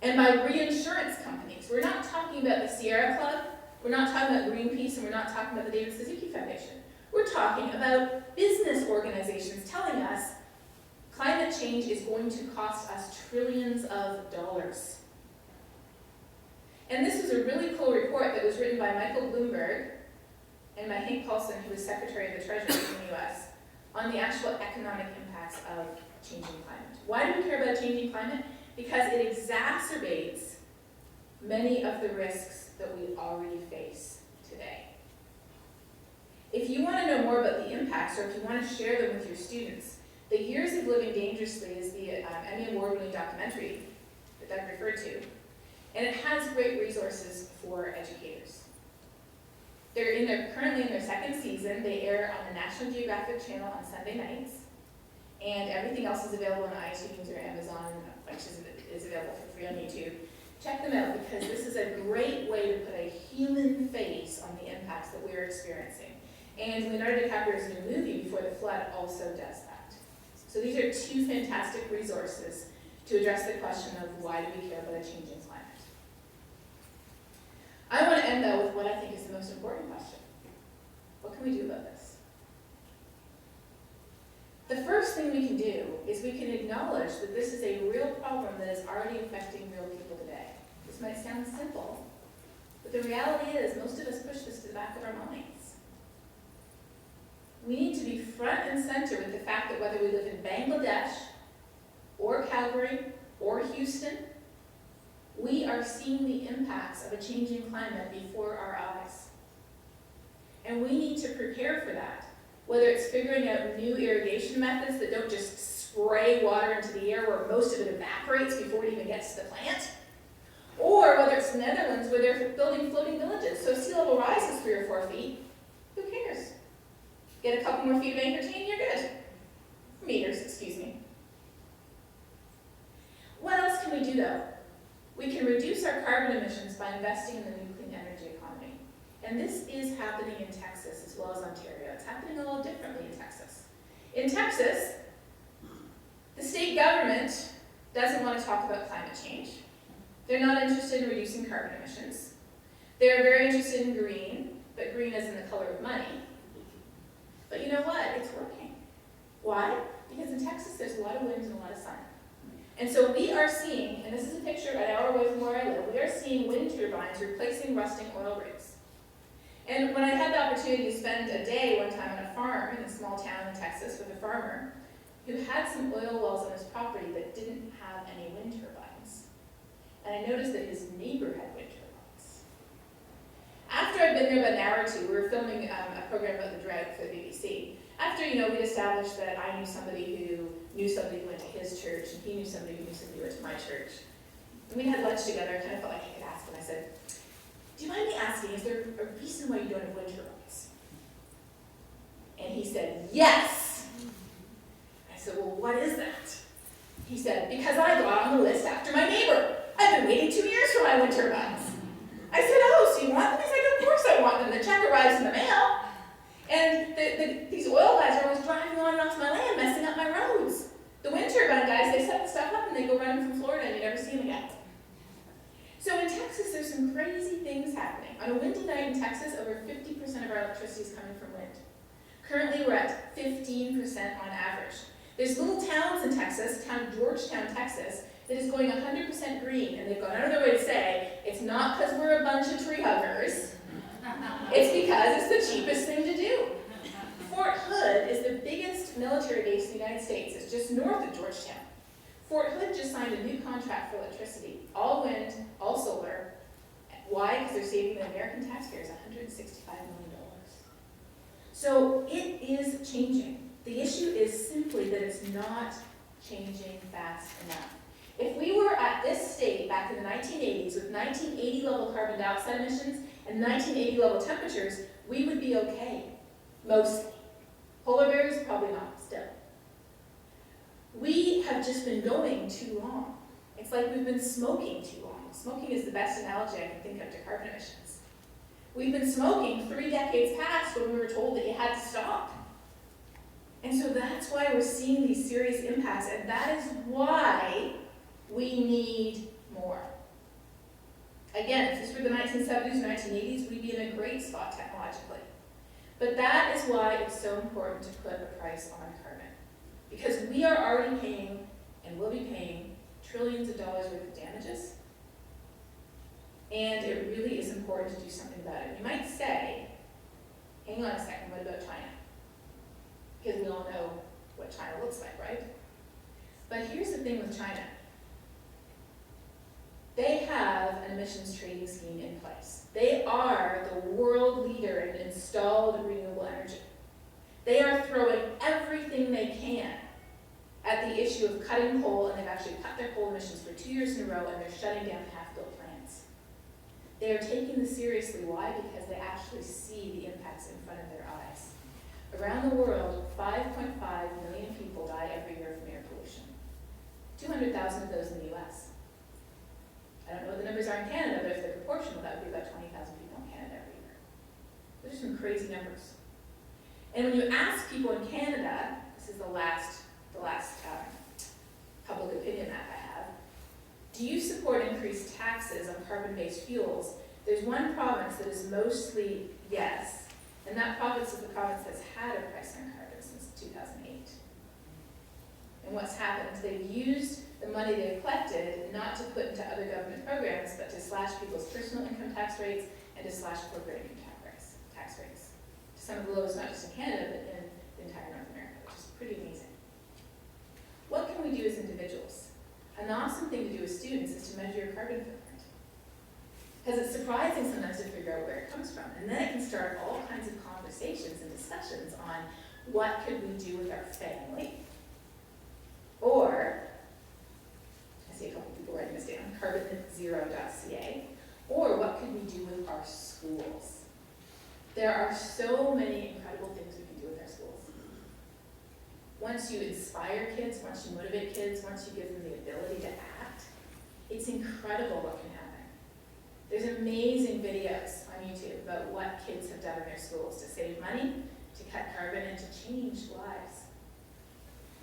and by reinsurance companies. We're not talking about the Sierra Club, we're not talking about Greenpeace, and we're not talking about the David Suzuki Foundation. We're talking about business organizations telling us climate change is going to cost us trillions of dollars. And this was a really cool report that was written by Michael Bloomberg and by Hank Paulson, who was Secretary of the Treasury in the US, on the actual economic impacts of changing climate. Why do we care about changing climate? Because it exacerbates many of the risks that we already face today. If you want to know more about the impacts, or if you want to share them with your students, The Years of Living Dangerously is the Emmy Award-winning documentary that Doug referred to, and it has great resources for educators. They're currently in their second season. They air on the National Geographic Channel on Sunday nights, and everything else is available on iTunes or Amazon, which is available for free on YouTube. Check them out, because this is a great way to put a human face on the impacts that we're experiencing. And Leonardo DiCaprio's new movie, Before the Flood, also does that. So these are two fantastic resources to address the question of why do we care about a changing climate. I want to end, though, with what I think is the most important question. What can we do about this? The first thing we can do is we can acknowledge that this is a real problem that is already affecting real people today. This might sound simple, but the reality is most of us push this to the back of our minds. We need to be front and center with the fact that whether we live in Bangladesh, or Calgary, or Houston, we are seeing the impacts of a changing climate before our eyes. And we need to prepare for that, whether it's figuring out new irrigation methods that don't just spray water into the air where most of it evaporates before it even gets to the plant, or whether it's the Netherlands where they're building floating villages. So if sea level rises 3 or 4 feet, who cares? Get a couple more feet of anchor chain, you're good. Meters, excuse me. What else can we do, though? We can reduce our carbon emissions by investing in the new clean energy economy. And this is happening in Texas as well as Ontario. It's happening a little differently in Texas. In Texas, the state government doesn't want to talk about climate change. They're not interested in reducing carbon emissions. They're very interested in green, but green isn't the color of money. But you know what? It's working. Why? Because in Texas, there's a lot of wind and a lot of sun. And so we are seeing, and this is a picture an hour away from where I live, we are seeing wind turbines replacing rusting oil rigs. And when I had the opportunity to spend a day one time on a farm in a small town in Texas with a farmer who had some oil wells on his property that didn't have any wind turbines. And I noticed that his neighbor had wind turbines. After I'd been there about an hour or two, we were filming a program about the drought for the BBC. After, we'd established that I knew somebody who went to his church, and he knew somebody who went to my church. And we had lunch together, I kind of felt like I could ask him. I said, do you mind me asking, is there a reason why you don't have wind turbines? And he said, yes! I said, well, what is that? He said, because I got on the list after my neighbor. I've been waiting 2 years for my wind turbines. I said, oh, so you want them? He's like, of course I want them. The check arrives in the mail. And these oil guys are always driving on and off my land, messing up my roads. The wind turbine guys, they set the stuff up and they go running from Florida and you never see them again. So in Texas, there's some crazy things happening. On a windy night in Texas, over 50% of our electricity is coming from wind. Currently, we're at 15% on average. There's little towns in Texas, the town of Georgetown, Texas, that is going 100% green, and they've gone out of their way to say, it's not because we're a bunch of tree huggers, it's because it's the cheapest thing to do. Fort Hood is the biggest military base in the United States. It's just north of Georgetown. Fort Hood just signed a new contract for electricity, all wind, all solar. Why? Because they're saving the American taxpayers $165 million. So it is changing. The issue is simply that it's not changing fast enough. If we were at this state back in the 1980s with 1980 level carbon dioxide emissions and 1980 level temperatures, we would be okay, mostly. Polar bears, probably not, still. We have just been going too long. It's like we've been smoking too long. Smoking is the best analogy I can think of to carbon emissions. We've been smoking 3 decades past when we were told that you had to stop. And so that's why we're seeing these serious impacts, and that is why we need more. Again, if this were the 1970s or 1980s, we'd be in a great spot technologically. But that is why it's so important to put a price on carbon. Because we are already paying, and will be paying, trillions of dollars worth of damages. And it really is important to do something about it. You might say, hang on a second, what about China? Because we all know what China looks like, right? But here's the thing with China. They have an emissions trading scheme in place. They are the world leader in installed renewable energy. They are throwing everything they can at the issue of cutting coal, and they've actually cut their coal emissions for 2 years in a row, and they're shutting down half-built plants. They are taking this seriously. Why? Because they actually see the impacts in front of their eyes. Around the world, 5.5 million people die every year from air pollution. 200,000 of those in the US. I don't know what the numbers are in Canada, but if they're proportional, that would be about 20,000 people in Canada every year. Those are some crazy numbers. And when you ask people in Canada, this is the last public opinion map I have, do you support increased taxes on carbon-based fuels? There's one province that is mostly yes, and that province is the province that's had a price on carbon since 2008. And what's happened is they've used the money they've collected not to put into other government programs, but to slash people's personal income tax rates and to slash corporate income tax rates. To some of the lowest, not just in Canada, but in the entire North America, which is pretty amazing. What can we do as individuals? An awesome thing to do as students is to measure your carbon footprint. Because it's surprising sometimes to figure out where it comes from. And then it can start all kinds of conversations and discussions on what could we do with our family, or I see a couple people writing this down, carbonzero.ca, or what could we do with our schools? There are so many incredible things we can do with our schools. Once you inspire kids, once you motivate kids, once you give them the ability to act, it's incredible what can happen. There's amazing videos on YouTube about what kids have done in their schools to save money, to cut carbon, and to change lives.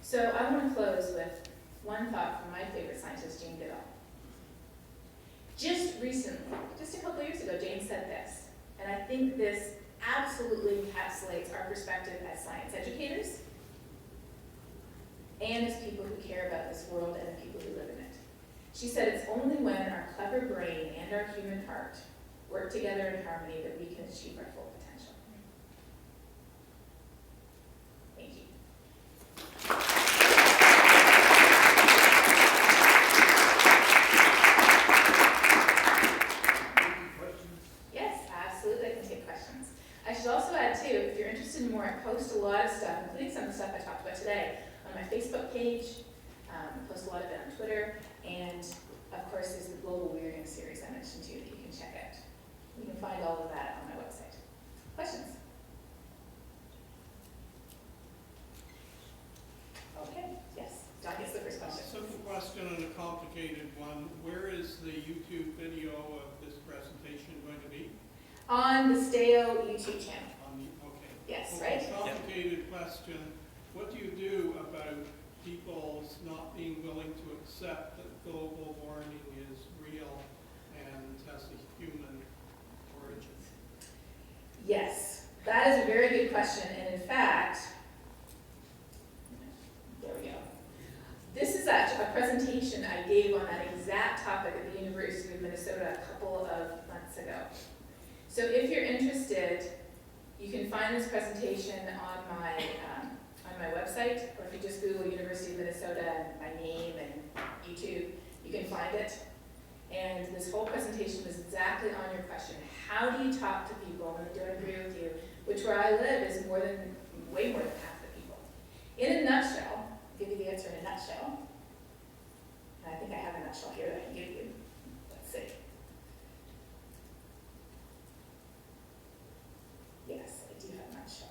So I want to close with one thought from my favorite scientist, Jane Goodall. Just recently, just a couple of years ago, Jane said this, and I think this absolutely encapsulates our perspective as science educators and as people who care about this world and the people who live in it. She said, it's only when our clever brain and our human heart work together in harmony that we can achieve our full potential. Thank you. Yes, absolutely. too. If you're interested in more, I post a lot of stuff, including some of the stuff I talked about today, on my Facebook page. Post a lot of it on Twitter, and of course there's the Global Weirding series I mentioned too that you can check out. You can find all of that on my website. Questions? Okay, yes. Don gets the first question. Simple question and a complicated one. Where is the YouTube video of this presentation going to be? On the Steo YouTube channel. Okay. Yes, Okay, right? complicated question. What do you do about people's not being willing to accept that global warming is real and has a human origin? Yes, that is a very good question, and in fact, there we go. This is actually a presentation I gave on that exact topic at the University of Minnesota a couple of months ago. So if you're interested, you can find this presentation on my website, or if you just Google University of Minnesota and my name and YouTube, you can find it. And this whole presentation was exactly on your question. How do you talk to people when they don't agree with you? Which where I live is way more than half the people. In a nutshell, I'll give you the answer in a nutshell. And I think I have a nutshell here that I can give you. Let's see. Yes, I do have a nutshell.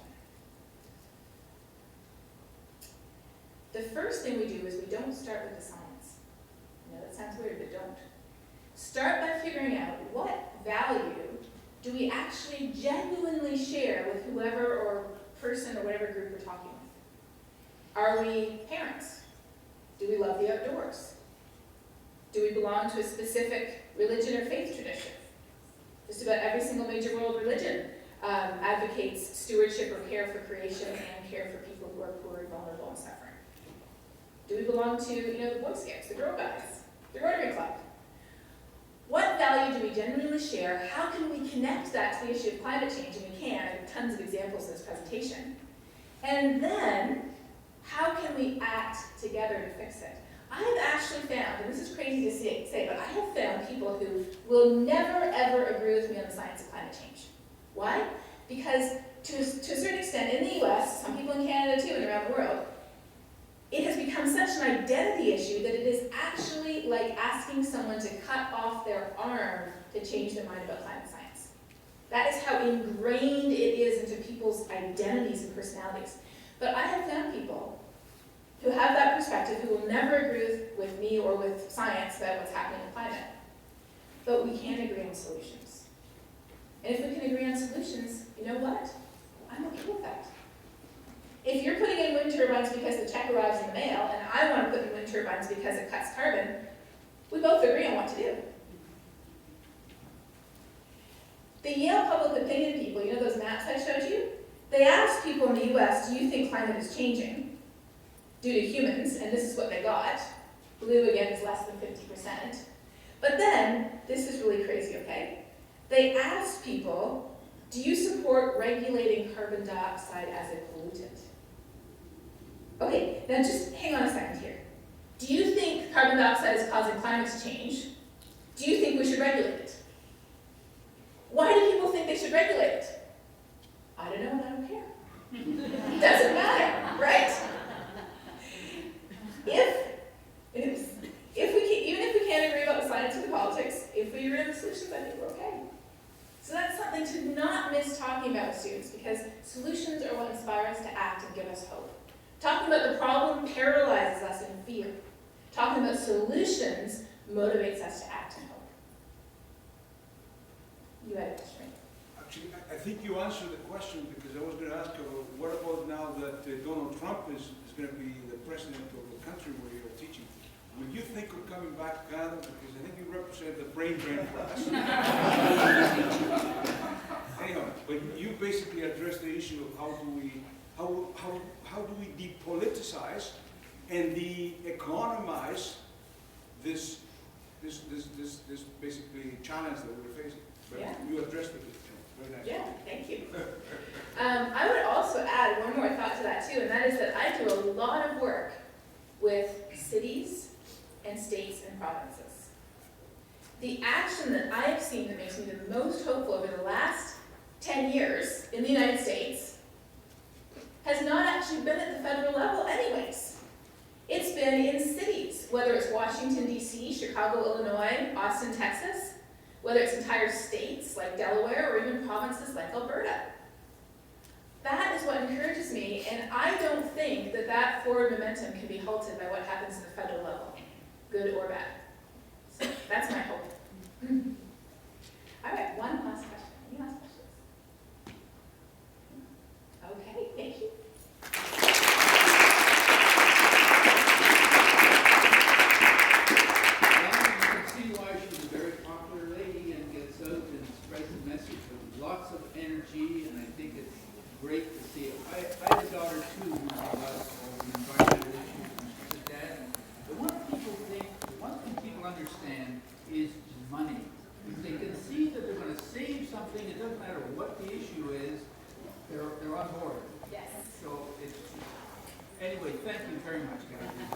The first thing we do is we don't start with the science. I know that sounds weird, but don't. Start by figuring out what value do we actually genuinely share with whoever or person or whatever group we're talking with. Are we parents? Do we love the outdoors? Do we belong to a specific religion or faith tradition? Just about every single major world religion advocates stewardship or care for creation and care for people who are poor, vulnerable, and suffering. Do we belong to, the Boy Scouts, the Girl Guides, the Rotary Club? What value do we genuinely share? How can we connect that to the issue of climate change? And we can. I have tons of examples in this presentation. And then, how can we act together to fix it? I have actually found, and this is crazy to say, but I have found people who will never, ever agree with me on the science of climate change. Why? Because to a certain extent, in the US, some people in Canada too, and around the world, it has become such an identity issue that it is actually like asking someone to cut off their arm to change their mind about climate science. That is how ingrained it is into people's identities and personalities. But I have found people who have that perspective who will never agree with me or with science about what's happening in climate. But we can agree on solutions. And if we can agree on solutions, you know what? I'm okay with that. If you're putting in wind turbines because the check arrives in the mail, and I want to put in wind turbines because it cuts carbon, we both agree on what to do. The Yale public opinion people, those maps I showed you? They asked people in the US, do you think climate is changing due to humans? And this is what they got. Blue, again, is less than 50%. But then, this is really crazy, okay? They asked people, do you support regulating carbon dioxide as a pollutant? Okay, now just hang on a second here. Do you think carbon dioxide is causing climate change? Do you think we should regulate it? Why do people think they should regulate it? I don't know and I don't care. Doesn't matter, right? Even if we can't agree about the science or the politics, if we agree on the solutions, I think we're okay. So that's something to not miss talking about with students, because solutions are what inspire us to act and give us hope. Talking about the problem paralyzes us in fear. Talking about solutions motivates us to act in hope. You had a question. Actually, I think you answered the question, because I was going to ask you, what about now that Donald Trump is going to be the president of the country where you're teaching? Will you think of coming back to Canada? Because I think you represent the brain drain for us. Anyhow, but you basically addressed the issue of how do we depoliticize and de-economize this basically challenge that we're facing. But Yeah. you addressed it very nicely. Yeah, thank you. I would also add one more thought to that too, and that is that I do a lot of work with cities and states and provinces. The action that I have seen that makes me the most hopeful over the last 10 years in the United States has not actually been at the federal level anyways. It's been in cities, whether it's Washington, D.C., Chicago, Illinois, Austin, Texas, whether it's entire states like Delaware or even provinces like Alberta. That is what encourages me, and I don't think that that forward momentum can be halted by what happens at the federal level, good or bad. So that's my hope. All right, one last question. Any last questions? Okay, thank you. Well, you can see why she's a very popular lady and gets out and spreads the message with lots of energy, and I think it's great to see it. I have a daughter too who loves all the environmental issues, and she said, Dad, the one thing people understand is money. If they can see that they're going to save something, it doesn't matter what the issue is, they're on board. Yes. So it's, anyway, thank you very much, guys.